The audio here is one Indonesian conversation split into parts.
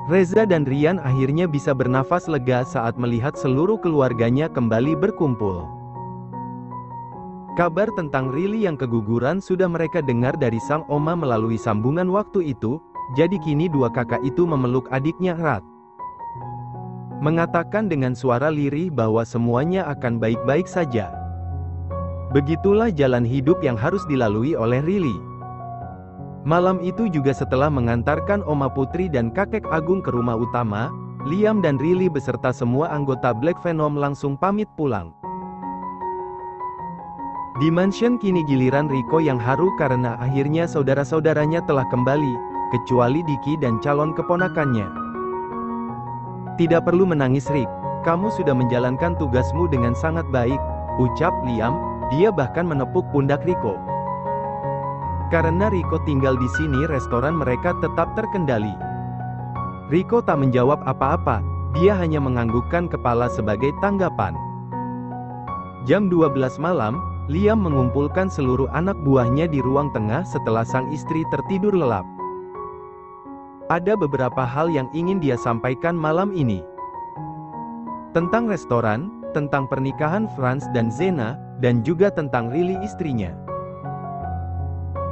Reza dan Rian akhirnya bisa bernafas lega saat melihat seluruh keluarganya kembali berkumpul. Kabar tentang Rili yang keguguran sudah mereka dengar dari sang oma melalui sambungan waktu itu, jadi kini dua kakak itu memeluk adiknya erat. Mengatakan dengan suara lirih bahwa semuanya akan baik-baik saja. Begitulah jalan hidup yang harus dilalui oleh Rili. Malam itu juga setelah mengantarkan Oma Putri dan kakek Agung ke rumah utama, Liam dan Rili beserta semua anggota Black Venom langsung pamit pulang. Di mansion kini giliran Rico yang haru karena akhirnya saudara-saudaranya telah kembali, kecuali Diki dan calon keponakannya. Tidak perlu menangis Rick, kamu sudah menjalankan tugasmu dengan sangat baik, ucap Liam, dia bahkan menepuk pundak Rico. Karena Rico tinggal di sini restoran mereka tetap terkendali. Rico tak menjawab apa-apa, dia hanya menganggukkan kepala sebagai tanggapan. Jam 12 malam, Liam mengumpulkan seluruh anak buahnya di ruang tengah setelah sang istri tertidur lelap. Ada beberapa hal yang ingin dia sampaikan malam ini. Tentang restoran, tentang pernikahan Franz dan Zena, dan juga tentang Rili istrinya.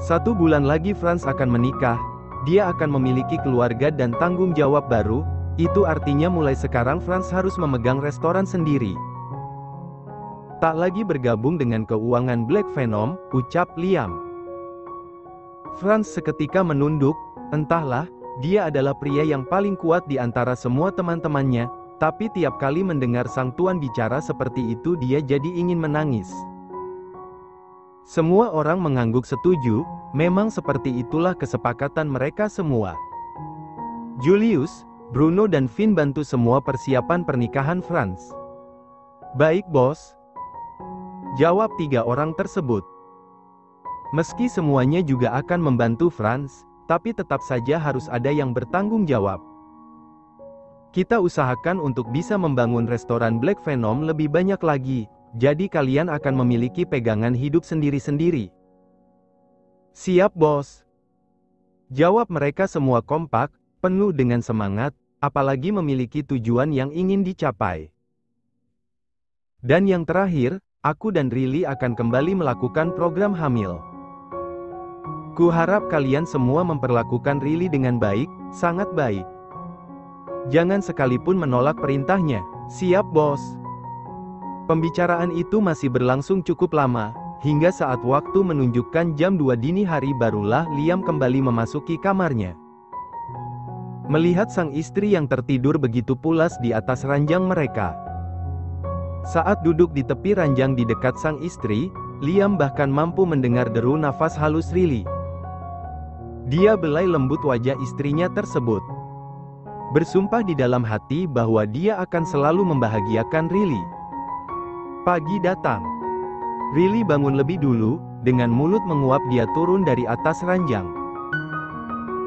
1 bulan lagi Franz akan menikah, dia akan memiliki keluarga dan tanggung jawab baru, itu artinya mulai sekarang Franz harus memegang restoran sendiri. Tak lagi bergabung dengan keuangan Black Venom, ucap Liam. Franz seketika menunduk, entahlah, dia adalah pria yang paling kuat di antara semua teman-temannya, tapi tiap kali mendengar sang tuan bicara seperti itu dia jadi ingin menangis. Semua orang mengangguk setuju, memang seperti itulah kesepakatan mereka semua. Julius, Bruno dan Finn bantu semua persiapan pernikahan Franz. Baik bos, jawab 3 orang tersebut. Meski semuanya juga akan membantu Franz, tapi tetap saja harus ada yang bertanggung jawab. Kita usahakan untuk bisa membangun restoran Black Venom lebih banyak lagi. Jadi kalian akan memiliki pegangan hidup sendiri-sendiri. Siap bos. Jawab mereka semua kompak, penuh dengan semangat, apalagi memiliki tujuan yang ingin dicapai. Dan yang terakhir, aku dan Rili akan kembali melakukan program hamil. Kuharap kalian semua memperlakukan Rili dengan baik, sangat baik. Jangan sekalipun menolak perintahnya. Siap bos. Pembicaraan itu masih berlangsung cukup lama, hingga saat waktu menunjukkan jam 2 dini hari barulah Liam kembali memasuki kamarnya. Melihat sang istri yang tertidur begitu pulas di atas ranjang mereka. Saat duduk di tepi ranjang di dekat sang istri, Liam bahkan mampu mendengar deru nafas halus Rili. Dia belai lembut wajah istrinya tersebut. Bersumpah di dalam hati bahwa dia akan selalu membahagiakan Rili. Pagi datang. Rili bangun lebih dulu, dengan mulut menguap dia turun dari atas ranjang.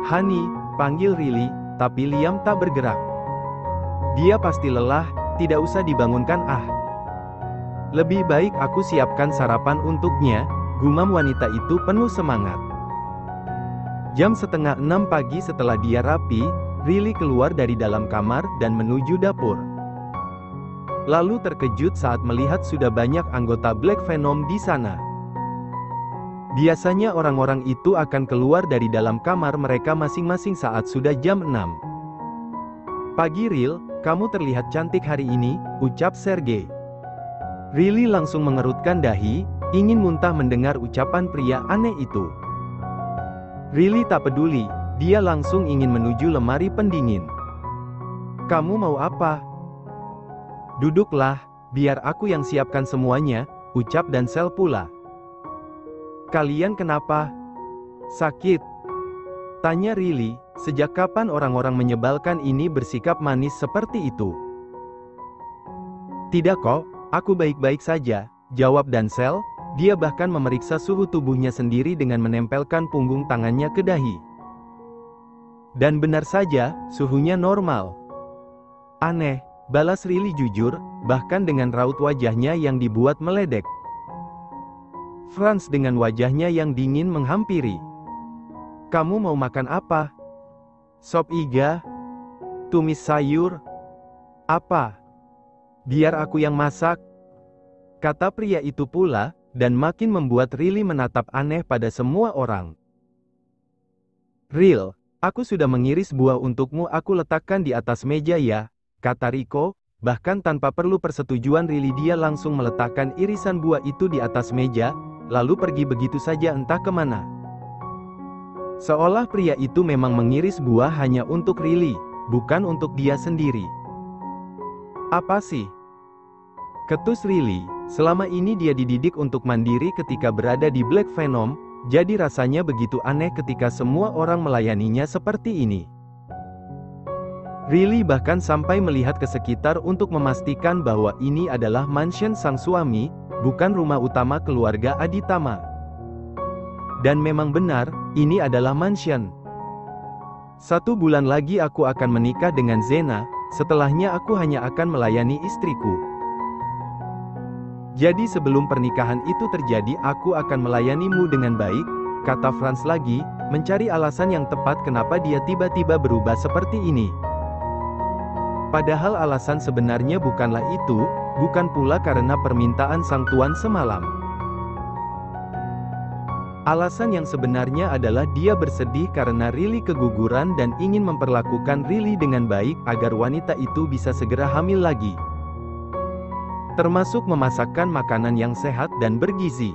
Honey, panggil Rili, tapi Liam tak bergerak. Dia pasti lelah, tidak usah dibangunkan ah. Lebih baik aku siapkan sarapan untuknya, gumam wanita itu penuh semangat. Jam 5:30 pagi setelah dia rapi, Rili keluar dari dalam kamar dan menuju dapur. Lalu terkejut saat melihat sudah banyak anggota Black Venom di sana. Biasanya orang-orang itu akan keluar dari dalam kamar mereka masing-masing saat sudah jam 6. Pagi Ril, kamu terlihat cantik hari ini, ucap Sergei. Rili langsung mengerutkan dahi, ingin muntah mendengar ucapan pria aneh itu. Rili tak peduli, dia langsung ingin menuju lemari pendingin. Kamu mau apa? Duduklah, biar aku yang siapkan semuanya, ucap Dancel pula. Kalian kenapa? Sakit? Tanya Rili, sejak kapan orang-orang menyebalkan ini bersikap manis seperti itu? Tidak kok, aku baik-baik saja, jawab Dancel, dia bahkan memeriksa suhu tubuhnya sendiri dengan menempelkan punggung tangannya ke dahi. Dan benar saja, suhunya normal. Aneh. Balas Rili jujur, bahkan dengan raut wajahnya yang dibuat meledek. Franz dengan wajahnya yang dingin menghampiri. Kamu mau makan apa? Sop iga? tumis sayur? Apa? Biar aku yang masak, kata pria itu pula, dan makin membuat Riley menatap aneh pada semua orang. Ril, aku sudah mengiris buah untukmu, aku letakkan di atas meja ya, kata Rico, bahkan tanpa perlu persetujuan Riley dia langsung meletakkan irisan buah itu di atas meja, lalu pergi begitu saja entah kemana. Seolah pria itu memang mengiris buah hanya untuk Riley, bukan untuk dia sendiri. Apa sih? Ketus Riley, selama ini dia dididik untuk mandiri ketika berada di Black Venom, jadi rasanya begitu aneh ketika semua orang melayaninya seperti ini. Riley bahkan sampai melihat ke sekitar untuk memastikan bahwa ini adalah mansion sang suami, bukan rumah utama keluarga Aditama. Dan memang benar, ini adalah mansion. 1 bulan lagi aku akan menikah dengan Zena, setelahnya aku hanya akan melayani istriku. Jadi sebelum pernikahan itu terjadi aku akan melayanimu dengan baik, kata Franz lagi, mencari alasan yang tepat kenapa dia tiba-tiba berubah seperti ini. Padahal alasan sebenarnya bukanlah itu, bukan pula karena permintaan sang tuan semalam. Alasan yang sebenarnya adalah dia bersedih karena Riley keguguran dan ingin memperlakukan Riley dengan baik agar wanita itu bisa segera hamil lagi. Termasuk memasakkan makanan yang sehat dan bergizi.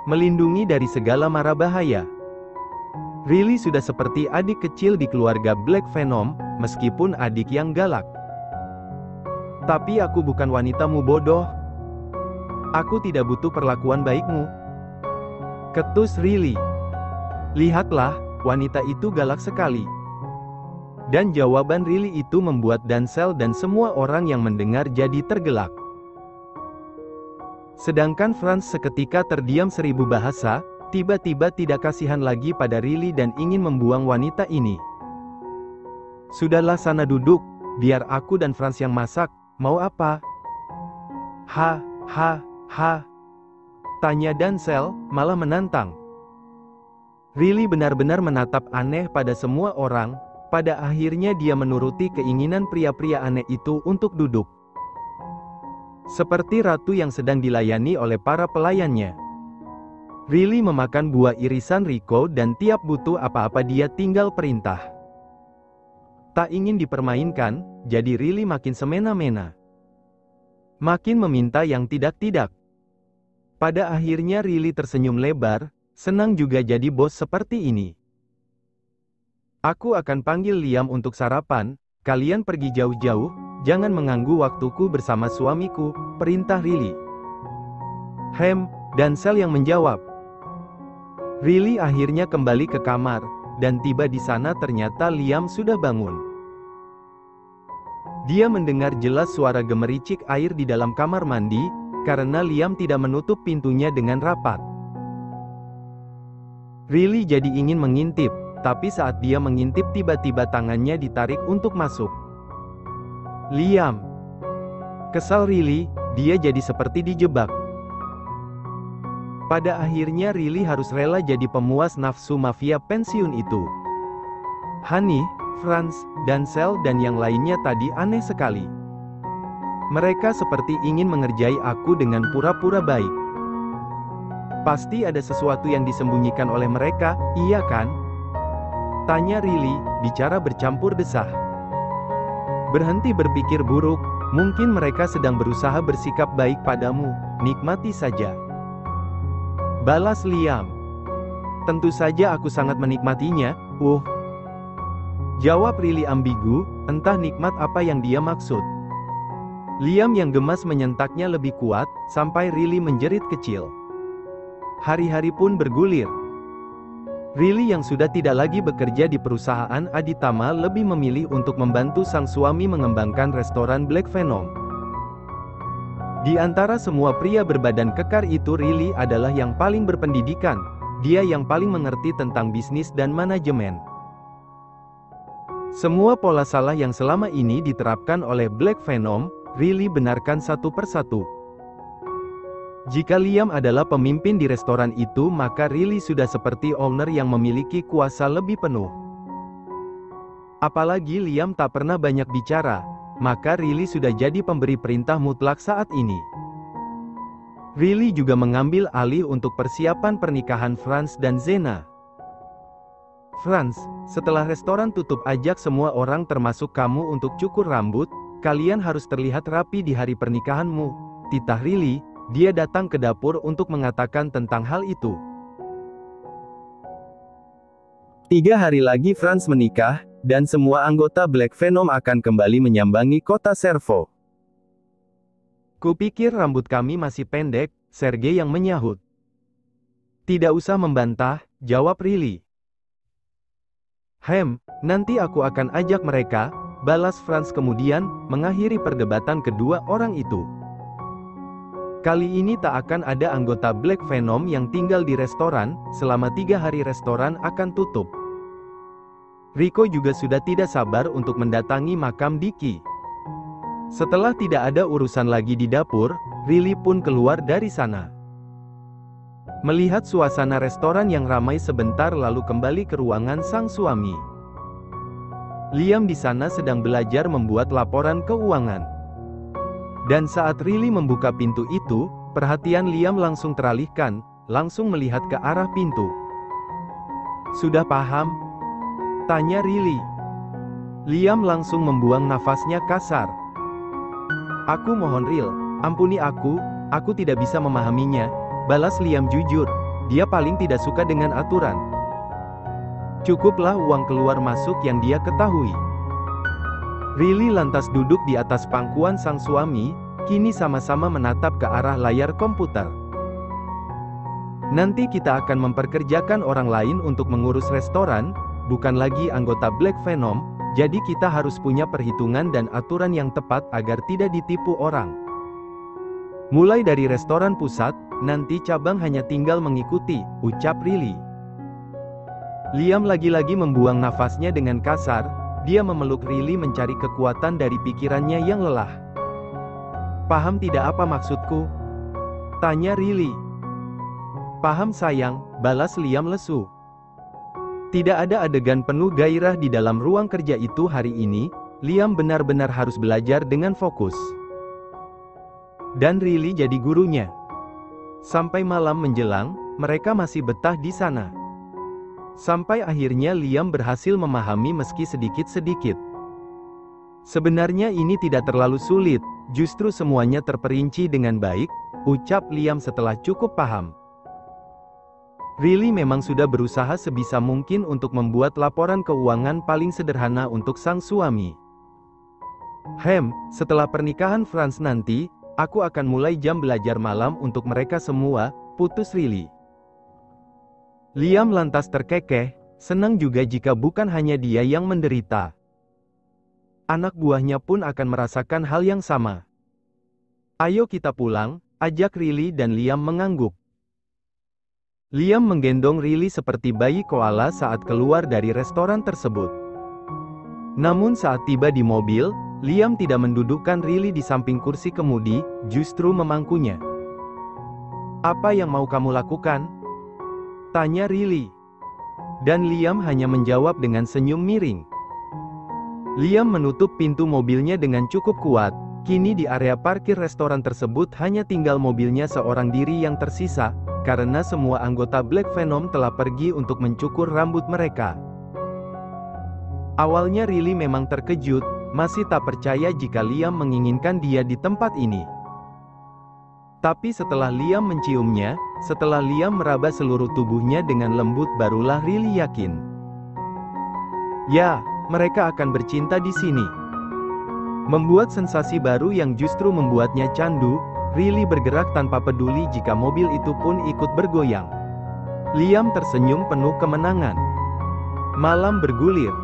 Melindungi dari segala mara bahaya. Riley sudah seperti adik kecil di keluarga Black Venom, meskipun adik yang galak. Tapi aku bukan wanitamu bodoh. Aku tidak butuh perlakuan baikmu. Ketus Riley. Lihatlah, wanita itu galak sekali. Dan jawaban Riley itu membuat Denzel dan semua orang yang mendengar jadi tergelak. Sedangkan Franz seketika terdiam 1000 bahasa, tiba-tiba tidak kasihan lagi pada Riley dan ingin membuang wanita ini. Sudahlah sana duduk, biar aku dan Franz yang masak, mau apa? Ha, ha, ha. Tanya Denzel, malah menantang. Riley benar-benar menatap aneh pada semua orang. Pada akhirnya dia menuruti keinginan pria-pria aneh itu untuk duduk. Seperti ratu yang sedang dilayani oleh para pelayannya. Riley memakan buah irisan Rico dan tiap butuh apa-apa dia tinggal perintah. Tak ingin dipermainkan, jadi Riley makin semena-mena. Makin meminta yang tidak-tidak. Pada akhirnya Riley tersenyum lebar, senang juga jadi bos seperti ini. Aku akan panggil Liam untuk sarapan, kalian pergi jauh-jauh, jangan mengganggu waktuku bersama suamiku, perintah Riley. Denzel yang menjawab. Riley akhirnya kembali ke kamar, dan tiba di sana ternyata Liam sudah bangun. Dia mendengar jelas suara gemericik air di dalam kamar mandi, karena Liam tidak menutup pintunya dengan rapat. Riley jadi ingin mengintip. Tapi saat dia mengintip tiba-tiba tangannya ditarik untuk masuk. Liam. Kesal Riley, dia jadi seperti dijebak. Pada akhirnya Riley harus rela jadi pemuas nafsu mafia pensiun itu. Honey, Franz, Denzel dan yang lainnya tadi aneh sekali. Mereka seperti ingin mengerjai aku dengan pura-pura baik. Pasti ada sesuatu yang disembunyikan oleh mereka, iya kan? Tanya Riley, bicara bercampur desah. Berhenti berpikir buruk, mungkin mereka sedang berusaha bersikap baik padamu, nikmati saja. Balas Liam. Tentu saja aku sangat menikmatinya, Jawab Riley ambigu, entah nikmat apa yang dia maksud. Liam yang gemas menyentaknya lebih kuat, sampai Riley menjerit kecil. Hari-hari pun bergulir. Riley yang sudah tidak lagi bekerja di perusahaan Aditama lebih memilih untuk membantu sang suami mengembangkan restoran Black Venom. Di antara semua pria berbadan kekar itu Riley adalah yang paling berpendidikan, dia yang paling mengerti tentang bisnis dan manajemen. Semua pola salah yang selama ini diterapkan oleh Black Venom, Riley benarkan satu persatu. Jika Liam adalah pemimpin di restoran itu maka Riley sudah seperti owner yang memiliki kuasa lebih penuh. Apalagi Liam tak pernah banyak bicara, maka Riley sudah jadi pemberi perintah mutlak saat ini. Riley juga mengambil alih untuk persiapan pernikahan Franz dan Zena. Franz, setelah restoran tutup, ajak semua orang termasuk kamu untuk cukur rambut, kalian harus terlihat rapi di hari pernikahanmu. Titah Riley, dia datang ke dapur untuk mengatakan tentang hal itu. 3 hari lagi Franz menikah, dan semua anggota Black Venom akan kembali menyambangi kota Servo. Kupikir rambut kami masih pendek, Sergei yang menyahut. Tidak usah membantah, jawab Riley. Nanti aku akan ajak mereka, balas Franz kemudian, mengakhiri perdebatan kedua orang itu. Kali ini tak akan ada anggota Black Venom yang tinggal di restoran, selama 3 hari restoran akan tutup. Rico juga sudah tidak sabar untuk mendatangi makam Diki. Setelah tidak ada urusan lagi di dapur, Riley pun keluar dari sana. Melihat suasana restoran yang ramai sebentar lalu kembali ke ruangan sang suami. Liam di sana sedang belajar membuat laporan keuangan. Dan saat Riley membuka pintu itu, perhatian Liam langsung teralihkan, langsung melihat ke arah pintu. Sudah paham? Tanya Riley. Liam langsung membuang nafasnya kasar. Aku mohon Ril, ampuni aku tidak bisa memahaminya, balas Liam jujur, dia paling tidak suka dengan aturan. Cukuplah uang keluar masuk yang dia ketahui. Riley lantas duduk di atas pangkuan sang suami, kini sama-sama menatap ke arah layar komputer. Nanti kita akan memperkerjakan orang lain untuk mengurus restoran, bukan lagi anggota Black Venom, jadi kita harus punya perhitungan dan aturan yang tepat agar tidak ditipu orang. Mulai dari restoran pusat, nanti cabang hanya tinggal mengikuti, ucap Riley. Liam lagi-lagi membuang nafasnya dengan kasar, dia memeluk Riley mencari kekuatan dari pikirannya yang lelah. Paham tidak apa maksudku? Tanya Riley. Paham sayang, balas Liam lesu. Tidak ada adegan penuh gairah di dalam ruang kerja itu hari ini, Liam benar-benar harus belajar dengan fokus. Dan Riley jadi gurunya. Sampai malam menjelang, mereka masih betah di sana. Sampai akhirnya Liam berhasil memahami meski sedikit-sedikit. Sebenarnya ini tidak terlalu sulit, justru semuanya terperinci dengan baik, ucap Liam setelah cukup paham. Riley memang sudah berusaha sebisa mungkin untuk membuat laporan keuangan paling sederhana untuk sang suami. Setelah pernikahan Franz nanti, aku akan mulai jam belajar malam untuk mereka semua, putus Riley. Liam lantas terkekeh, senang juga jika bukan hanya dia yang menderita. Anak buahnya pun akan merasakan hal yang sama. Ayo kita pulang, ajak Riley dan Liam mengangguk. Liam menggendong Riley seperti bayi koala saat keluar dari restoran tersebut. Namun saat tiba di mobil, Liam tidak mendudukkan Riley di samping kursi kemudi, justru memangkunya. Apa yang mau kamu lakukan? Tanya Riley. Dan Liam hanya menjawab dengan senyum miring. Liam menutup pintu mobilnya dengan cukup kuat, kini di area parkir restoran tersebut hanya tinggal mobilnya seorang diri yang tersisa, karena semua anggota Black Venom telah pergi untuk mencukur rambut mereka. Awalnya Riley memang terkejut, masih tak percaya jika Liam menginginkan dia di tempat ini. Tapi setelah Liam menciumnya, setelah Liam meraba seluruh tubuhnya dengan lembut barulah Riley yakin. Ya, mereka akan bercinta di sini. Membuat sensasi baru yang justru membuatnya candu, Riley bergerak tanpa peduli jika mobil itu pun ikut bergoyang. Liam tersenyum penuh kemenangan. Malam bergulir.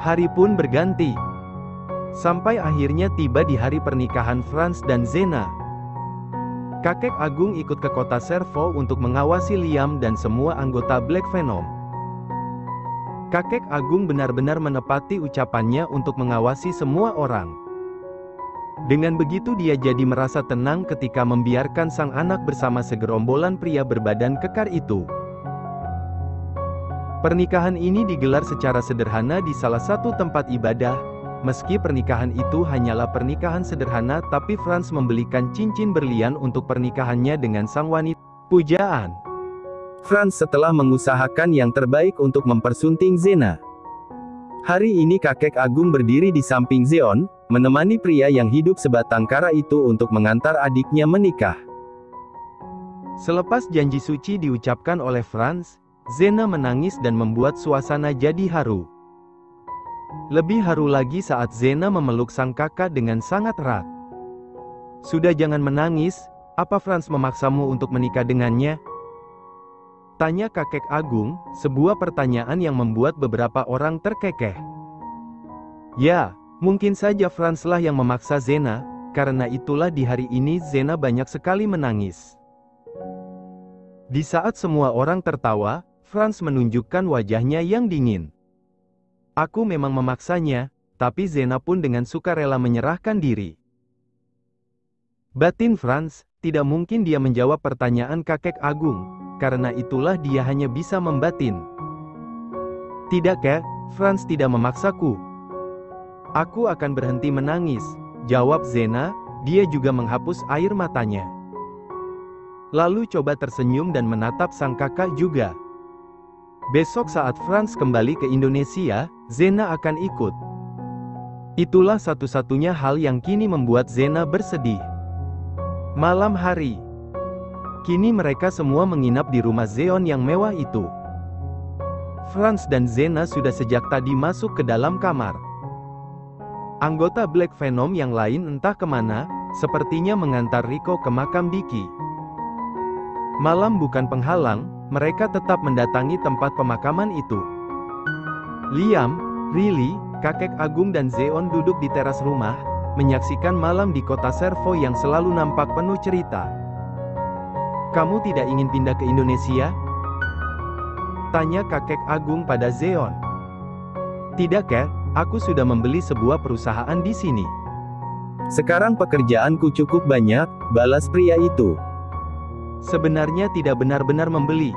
Hari pun berganti. Sampai akhirnya tiba di hari pernikahan Franz dan Zena. Kakek Agung ikut ke kota Servo untuk mengawasi Liam dan semua anggota Black Venom. Kakek Agung benar-benar menepati ucapannya untuk mengawasi semua orang. Dengan begitu dia jadi merasa tenang ketika membiarkan sang anak bersama segerombolan pria berbadan kekar itu. Pernikahan ini digelar secara sederhana di salah satu tempat ibadah. Meski pernikahan itu hanyalah pernikahan sederhana, tapi Franz membelikan cincin berlian untuk pernikahannya dengan sang wanita pujaan. Franz setelah mengusahakan yang terbaik untuk mempersunting Xena. Hari ini kakek agung berdiri di samping Zeon, menemani pria yang hidup sebatang kara itu untuk mengantar adiknya menikah. Selepas janji suci diucapkan oleh Franz, Xena menangis dan membuat suasana jadi haru. Lebih haru lagi saat Xena memeluk sang kakak dengan sangat erat. "Sudah, jangan menangis, apa Franz memaksamu untuk menikah dengannya?" tanya kakek agung, sebuah pertanyaan yang membuat beberapa orang terkekeh. Ya, mungkin saja Franz lah yang memaksa Xena, karena itulah di hari ini Xena banyak sekali menangis. Di saat semua orang tertawa, Franz menunjukkan wajahnya yang dingin. "Aku memang memaksanya, tapi Xena pun dengan sukarela menyerahkan diri." Batin Franz, tidak mungkin dia menjawab pertanyaan kakek agung, karena itulah dia hanya bisa membatin. "Tidak, Kak, Franz tidak memaksaku. Aku akan berhenti menangis," jawab Xena. Dia juga menghapus air matanya. Lalu coba tersenyum dan menatap sang kakak juga. Besok saat Franz kembali ke Indonesia, Xena akan ikut. Itulah satu-satunya hal yang kini membuat Xena bersedih. Malam hari. Kini mereka semua menginap di rumah Zeon yang mewah itu. Franz dan Xena sudah sejak tadi masuk ke dalam kamar. Anggota Black Venom yang lain entah kemana, sepertinya mengantar Rico ke makam Diki. Malam bukan penghalang, mereka tetap mendatangi tempat pemakaman itu. Liam, Riley, kakek agung dan Zeon duduk di teras rumah, menyaksikan malam di kota Servo yang selalu nampak penuh cerita. "Kamu tidak ingin pindah ke Indonesia?" tanya kakek agung pada Zeon. "Tidak, Kak, aku sudah membeli sebuah perusahaan di sini. Sekarang pekerjaanku cukup banyak," balas pria itu. Sebenarnya tidak benar-benar membeli.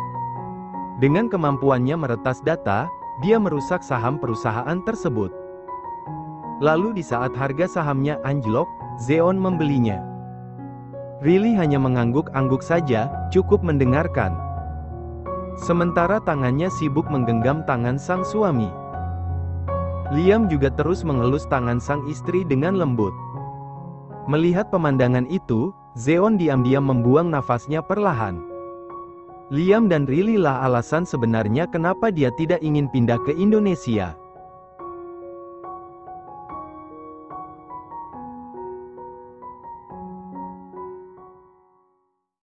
Dengan kemampuannya meretas data, dia merusak saham perusahaan tersebut. Lalu di saat harga sahamnya anjlok, Zeon membelinya. Riley hanya mengangguk-angguk saja, cukup mendengarkan. Sementara tangannya sibuk menggenggam tangan sang suami. Liam juga terus mengelus tangan sang istri dengan lembut. Melihat pemandangan itu, Zeon diam-diam membuang nafasnya perlahan. Liam dan Riley lah alasan sebenarnya kenapa dia tidak ingin pindah ke Indonesia.